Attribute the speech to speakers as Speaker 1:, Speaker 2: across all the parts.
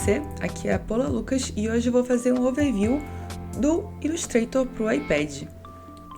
Speaker 1: você? Aqui é a Paula Lucas e hoje eu vou fazer um overview do Illustrator para o iPad.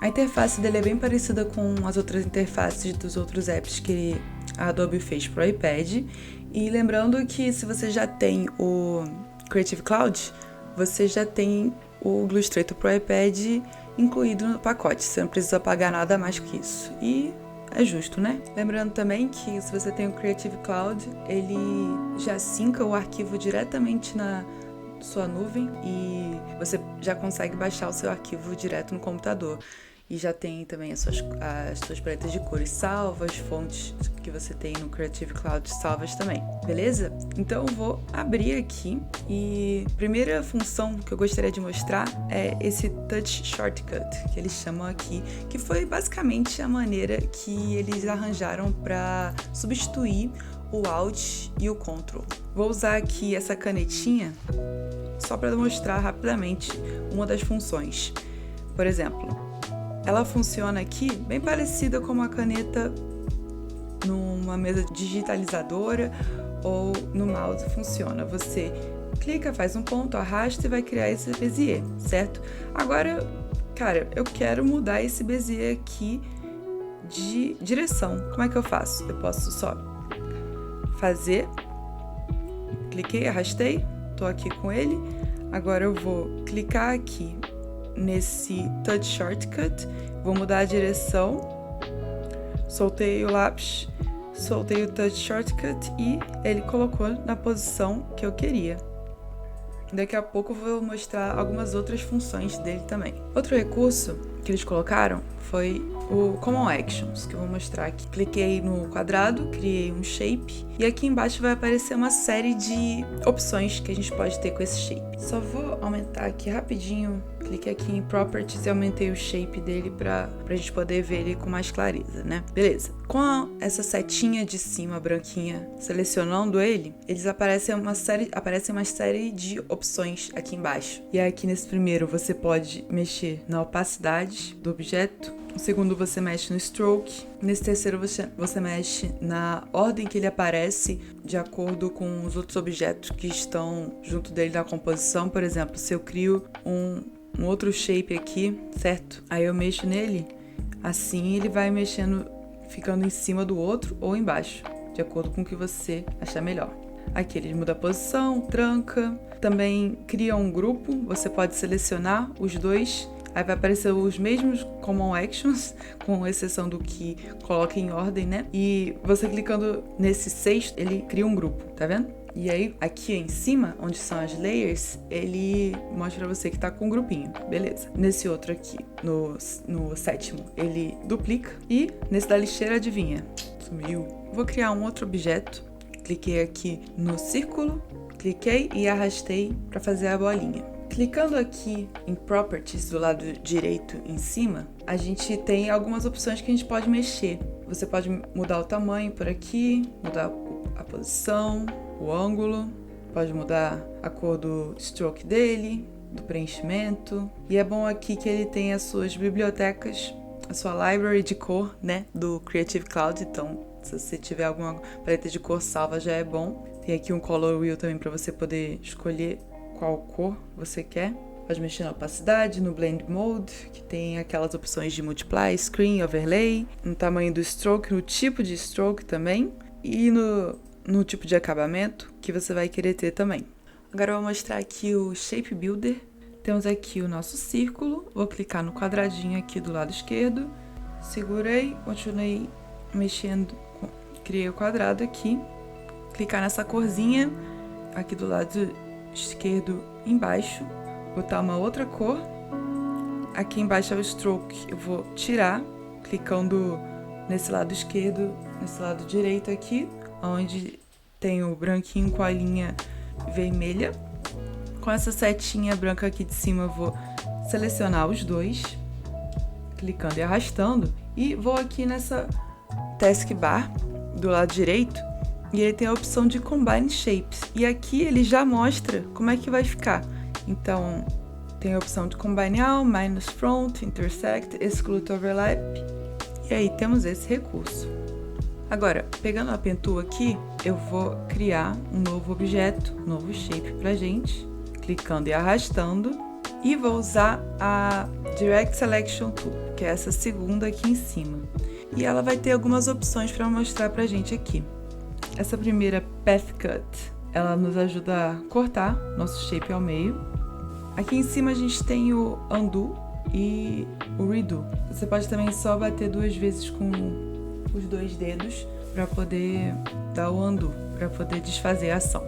Speaker 1: A interface dele é bem parecida com as outras interfaces dos outros apps que a Adobe fez para o iPad. E lembrando que se você já tem o Creative Cloud, você já tem o Illustrator para o iPad incluído no pacote. Você não precisa pagar nada mais que isso. E é justo, né? Lembrando também que se você tem o Creative Cloud, ele já synca o arquivo diretamente na sua nuvem e você já consegue baixar o seu arquivo direto no computador. E já tem também as suas paletas de cores salvas, fontes que você tem no Creative Cloud salvas também, beleza? Então eu vou abrir aqui e a primeira função que eu gostaria de mostrar é esse Touch Shortcut, que eles chamam aqui, que foi basicamente a maneira que eles arranjaram para substituir o Alt e o Ctrl. Vou usar aqui essa canetinha só para demonstrar rapidamente uma das funções. Por exemplo, ela funciona aqui bem parecida com uma caneta numa mesa digitalizadora ou no mouse funciona. Você clica, faz um ponto, arrasta e vai criar esse bezier, certo? Agora, cara, eu quero mudar esse bezier aqui de direção. Como é que eu faço? Eu posso só fazer, cliquei, arrastei, tô aqui com ele. Agora eu vou clicar aqui nesse Touch Shortcut, vou mudar a direção, soltei o lápis, soltei o Touch Shortcut e ele colocou na posição que eu queria. Daqui a pouco eu vou mostrar algumas outras funções dele também. Outro recurso que eles colocaram foi o Common Actions, que eu vou mostrar aqui. Cliquei no quadrado, criei um shape e aqui embaixo vai aparecer uma série de opções que a gente pode ter com esse shape. Só vou aumentar aqui rapidinho, cliquei aqui em Properties e aumentei o shape dele pra gente poder ver ele com mais clareza, né? Beleza. Com essa setinha de cima branquinha selecionando ele, aparecem uma série de opções aqui embaixo. E aqui nesse primeiro você pode mexer na opacidade do objeto. No segundo você mexe no stroke. Nesse terceiro você mexe na ordem que ele aparece de acordo com os outros objetos que estão junto dele na composição. Por exemplo, se eu crio um outro shape aqui, certo? Aí eu mexo nele, assim ele vai mexendo, ficando em cima do outro ou embaixo, de acordo com o que você achar melhor. Aqui ele muda a posição, tranca, também cria um grupo, você pode selecionar os dois. Aí vai aparecer os mesmos Common Actions, com exceção do que coloca em ordem, né? E você clicando nesse sexto, ele cria um grupo, tá vendo? E aí, aqui em cima, onde são as layers, ele mostra pra você que tá com um grupinho, beleza. Nesse outro aqui, no sétimo, ele duplica. E nesse da lixeira, adivinha? Sumiu. Vou criar um outro objeto. Cliquei aqui no círculo, cliquei e arrastei para fazer a bolinha. Clicando aqui em Properties do lado direito em cima, a gente tem algumas opções que a gente pode mexer. Você pode mudar o tamanho por aqui, mudar a posição, o ângulo, pode mudar a cor do stroke dele, do preenchimento. E é bom aqui que ele tem as suas bibliotecas, a sua library de cor, né, do Creative Cloud. Então, se você tiver alguma paleta de cor salva, já é bom. Tem aqui um Color Wheel também para você poder escolher qual cor você quer. Pode mexer na opacidade, no Blend Mode, que tem aquelas opções de Multiply, Screen, Overlay, no tamanho do stroke, no tipo de stroke também, e no tipo de acabamento que você vai querer ter também. Agora eu vou mostrar aqui o Shape Builder. Temos aqui o nosso círculo, vou clicar no quadradinho aqui do lado esquerdo, segurei, continuei mexendo, criei o quadrado aqui, clicar nessa corzinha aqui do lado esquerdo embaixo, botar uma outra cor. Aqui embaixo é o stroke, eu vou tirar, clicando nesse lado esquerdo, nesse lado direito aqui, onde tem o branquinho com a linha vermelha. Com essa setinha branca aqui de cima eu vou selecionar os dois, clicando e arrastando, e vou aqui nessa taskbar do lado direito, e ele tem a opção de Combine Shapes, e aqui ele já mostra como é que vai ficar. Então, tem a opção de Combine All, Minus Front, Intersect, Exclude Overlap, e aí temos esse recurso. Agora, pegando a Pen Tool aqui, eu vou criar um novo objeto, um novo shape pra gente, clicando e arrastando, e vou usar a Direct Selection Tool, que é essa segunda aqui em cima. E ela vai ter algumas opções para mostrar pra gente aqui. Essa primeira Path Cut, ela nos ajuda a cortar nosso shape ao meio. Aqui em cima a gente tem o Undo e o Redo. Você pode também só bater 2 vezes com os 2 dedos para poder dar o Undo, para poder desfazer a ação.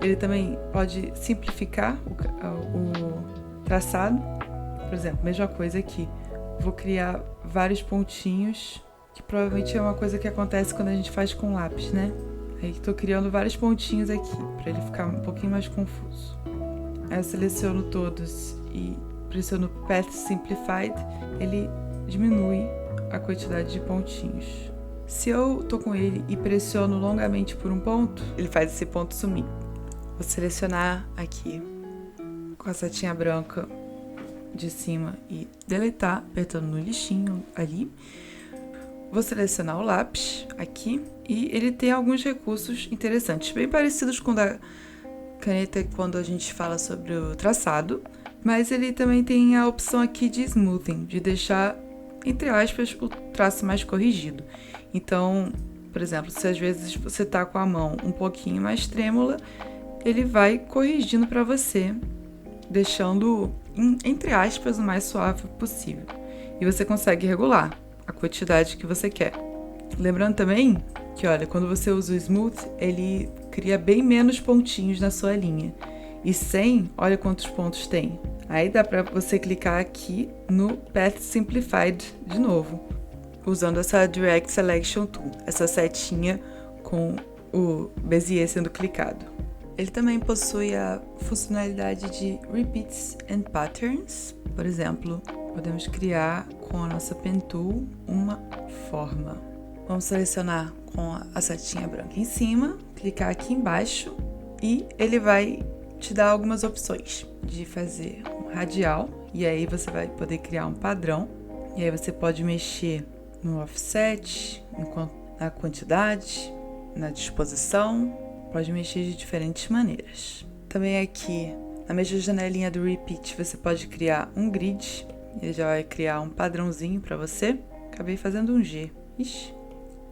Speaker 1: Ele também pode simplificar o traçado. Por exemplo, mesma coisa aqui. Vou criar vários pontinhos, que provavelmente é uma coisa que acontece quando a gente faz com lápis, né? Aí estou criando vários pontinhos aqui, para ele ficar um pouquinho mais confuso. Aí eu seleciono todos e pressiono Path Simplified, ele diminui a quantidade de pontinhos. Se eu tô com ele e pressiono longamente por um ponto, ele faz esse ponto sumir. Vou selecionar aqui com a setinha branca de cima e deletar, apertando no lixinho ali. Vou selecionar o lápis aqui e ele tem alguns recursos interessantes, bem parecidos com o da caneta quando a gente fala sobre o traçado, mas ele também tem a opção aqui de smoothing, de deixar, entre aspas, o traço mais corrigido. Então, por exemplo, se às vezes você tá com a mão um pouquinho mais trêmula, ele vai corrigindo para você, deixando, entre aspas, o mais suave possível. E você consegue regular a quantidade que você quer. Lembrando também que, olha, quando você usa o Smooth, ele cria bem menos pontinhos na sua linha. E sem, olha quantos pontos tem. Aí dá para você clicar aqui no Path Simplified de novo, usando essa Direct Selection Tool, essa setinha com o Bezier sendo clicado. Ele também possui a funcionalidade de Repeats and Patterns. Por exemplo, podemos criar com a nossa Pen Tool uma forma. Vamos selecionar com a setinha branca em cima, clicar aqui embaixo e ele vai te dar algumas opções de fazer um radial, e aí você vai poder criar um padrão, e aí você pode mexer no offset, na quantidade, na disposição, pode mexer de diferentes maneiras. Também aqui, na mesma janelinha do Repeat, você pode criar um grid, ele já vai criar um padrãozinho para você. Acabei fazendo um G. Ixi.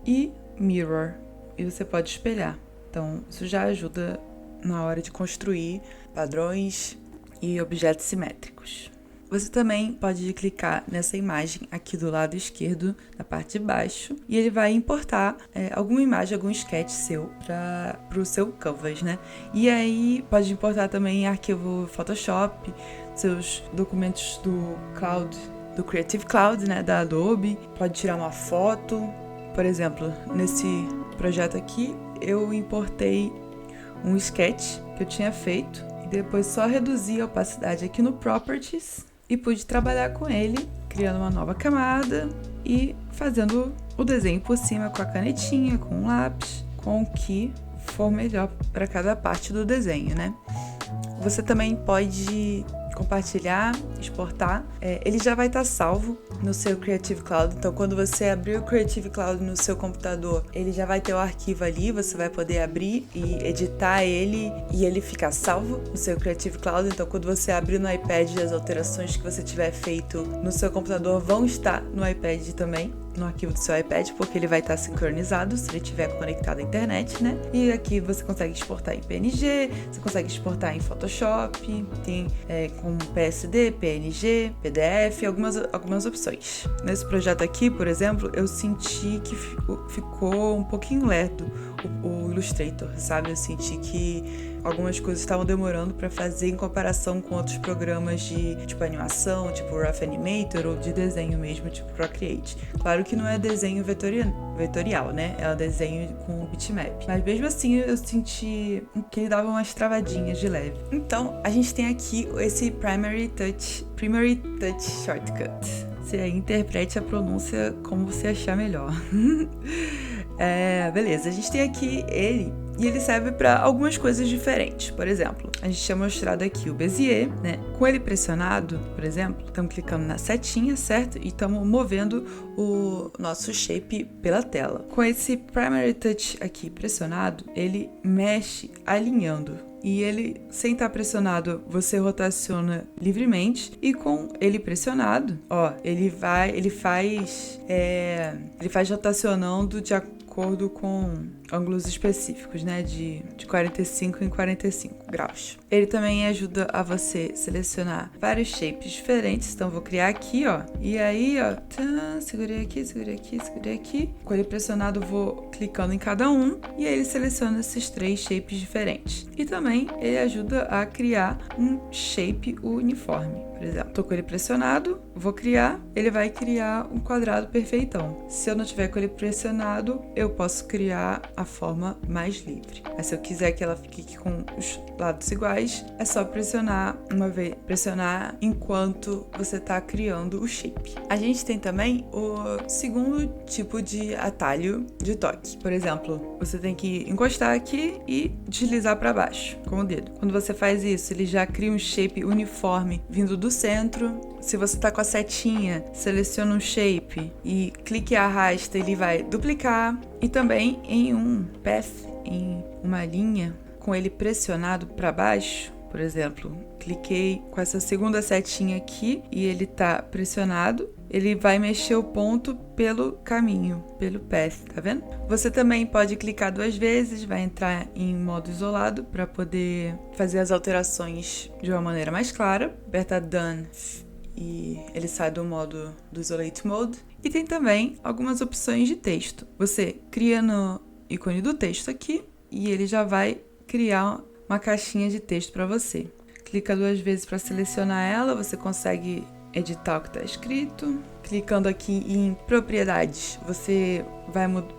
Speaker 1: E Mirror, e você pode espelhar. Então, isso já ajuda na hora de construir padrões e objetos simétricos. Você também pode clicar nessa imagem aqui do lado esquerdo, na parte de baixo, e ele vai importar alguma imagem, algum sketch seu para o seu Canvas, né? E aí pode importar também arquivo Photoshop, seus documentos do Cloud, do Creative Cloud, né, da Adobe. Pode tirar uma foto. Por exemplo, nesse projeto aqui, eu importei um sketch que eu tinha feito e depois só reduzi a opacidade aqui no Properties e pude trabalhar com ele, criando uma nova camada e fazendo o desenho por cima com a canetinha, com um lápis, com o que for melhor para cada parte do desenho, né? Você também pode compartilhar, exportar. Ele já vai estar salvo no seu Creative Cloud, então quando você abrir o Creative Cloud no seu computador, ele já vai ter o arquivo ali, você vai poder abrir e editar ele e ele ficar salvo no seu Creative Cloud. Então quando você abrir no iPad, as alterações que você tiver feito no seu computador vão estar no iPad também, no arquivo do seu iPad, porque ele vai estar sincronizado se ele estiver conectado à internet, né? E aqui você consegue exportar em PNG, você consegue exportar em Photoshop, tem com PSD, PNG, PDF, algumas opções. Nesse projeto aqui, por exemplo, eu senti que ficou um pouquinho lerdo o Illustrator, sabe? Eu senti que algumas coisas estavam demorando para fazer em comparação com outros programas de tipo animação, tipo Rough Animator, ou de desenho mesmo, tipo Procreate. Claro que não é desenho vetorial, né? É um desenho com bitmap. Mas mesmo assim eu senti que ele dava umas travadinhas de leve. Então a gente tem aqui esse Primary Touch Shortcut. Você aí interprete a pronúncia como você achar melhor. Beleza, a gente tem aqui ele E ele serve para algumas coisas diferentes. Por exemplo, a gente tinha mostrado aqui o Bezier, né? Com ele pressionado, por exemplo, estamos clicando na setinha, certo? E estamos movendo o nosso shape pela tela. Com esse Primary Touch aqui pressionado, ele mexe alinhando. E ele, sem estar pressionado, você rotaciona livremente. E com ele pressionado, ó, ele faz rotacionando de acordo com ângulos específicos, né, de 45 em 45 graus. Ele também ajuda a você selecionar vários shapes diferentes, então vou criar aqui, ó, e aí, ó, segurei aqui. Com ele pressionado, vou clicando em cada um, e aí ele seleciona esses 3 shapes diferentes. E também ele ajuda a criar um shape uniforme. Por exemplo, tô com ele pressionado, vou criar, ele vai criar um quadrado perfeitão. Se eu não tiver com ele pressionado, eu posso criar a forma mais livre. Mas se eu quiser que ela fique aqui com os lados iguais, é só pressionar enquanto você está criando o shape. A gente tem também o segundo tipo de atalho de toque. Por exemplo, você tem que encostar aqui e deslizar para baixo com o dedo. Quando você faz isso, ele já cria um shape uniforme vindo do centro. Se você está com a setinha, seleciona um shape e clique e arrasta, ele vai duplicar. E também em um path, em uma linha, com ele pressionado para baixo, por exemplo, cliquei com essa segunda setinha aqui e ele está pressionado, ele vai mexer o ponto pelo caminho, pelo path, tá vendo? Você também pode clicar 2 vezes, vai entrar em modo isolado para poder fazer as alterações de uma maneira mais clara. Aperta Done e ele sai do modo do Isolate Mode. E tem também algumas opções de texto. Você cria no ícone do texto aqui e ele já vai criar uma caixinha de texto para você. Clica 2 vezes para selecionar ela, você consegue editar o que está escrito. Clicando aqui em propriedades, você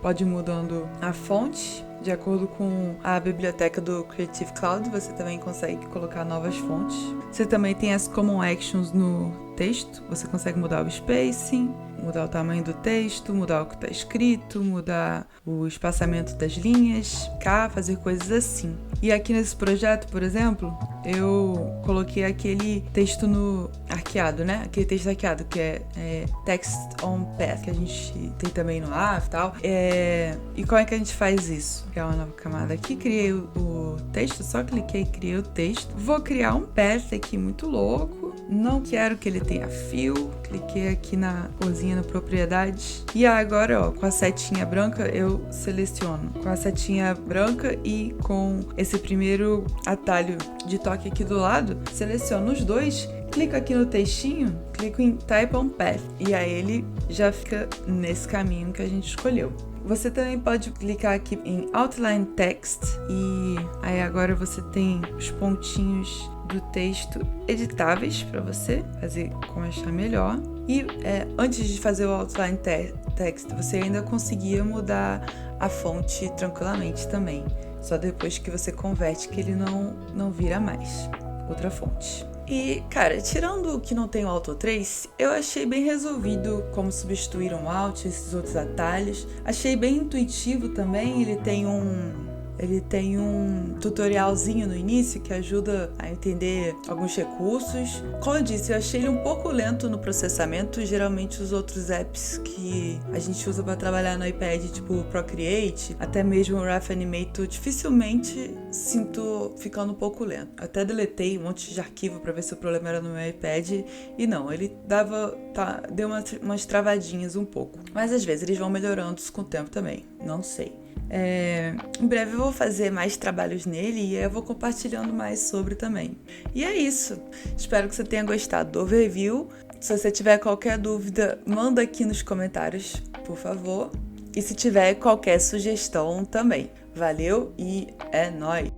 Speaker 1: pode ir mudando a fonte. De acordo com a biblioteca do Creative Cloud, você também consegue colocar novas fontes. Você também tem as Common Actions no texto. Você consegue mudar o spacing, mudar o tamanho do texto, mudar o que está escrito, mudar o espaçamento das linhas, fazer coisas assim. E aqui nesse projeto, por exemplo, eu coloquei aquele texto no arqueado, né? Aquele texto arqueado que é Text on Path, que a gente tem também no AF e tal. E como é que a gente faz isso? Criar uma nova camada aqui, criei o texto, só cliquei e criei o texto. Vou criar um path aqui muito louco. Não quero que ele tenha fio. Cliquei aqui na corzinha na propriedades. E agora, ó, com a setinha branca eu seleciono. Com a setinha branca e com esse primeiro atalho de toque aqui do lado, seleciono os dois. Clico aqui no textinho, clico em Type on Path. E aí ele já fica nesse caminho que a gente escolheu. Você também pode clicar aqui em Outline Text e aí agora você tem os pontinhos do texto editáveis para você fazer como achar melhor. E antes de fazer o Outline Text, você ainda conseguia mudar a fonte tranquilamente também. Só depois que você converte que ele não vira mais outra fonte. E, cara, tirando o que não tem o Auto Trace, eu achei bem resolvido como substituir um Alt, esses outros atalhos. Achei bem intuitivo também, ele tem um tutorialzinho no início que ajuda a entender alguns recursos. Como eu disse, eu achei ele um pouco lento no processamento. Geralmente os outros apps que a gente usa para trabalhar no iPad, tipo o Procreate, até mesmo o Rough Animator, dificilmente sinto ficando um pouco lento. Até deletei um monte de arquivo para ver se o problema era no meu iPad e não, ele deu umas travadinhas um pouco. Mas às vezes eles vão melhorando com o tempo também, não sei. Em breve eu vou fazer mais trabalhos nele e eu vou compartilhando mais sobre também. E é isso. Espero que você tenha gostado do overview. Se você tiver qualquer dúvida, manda aqui nos comentários, por favor. E se tiver qualquer sugestão também. Valeu e é nóis!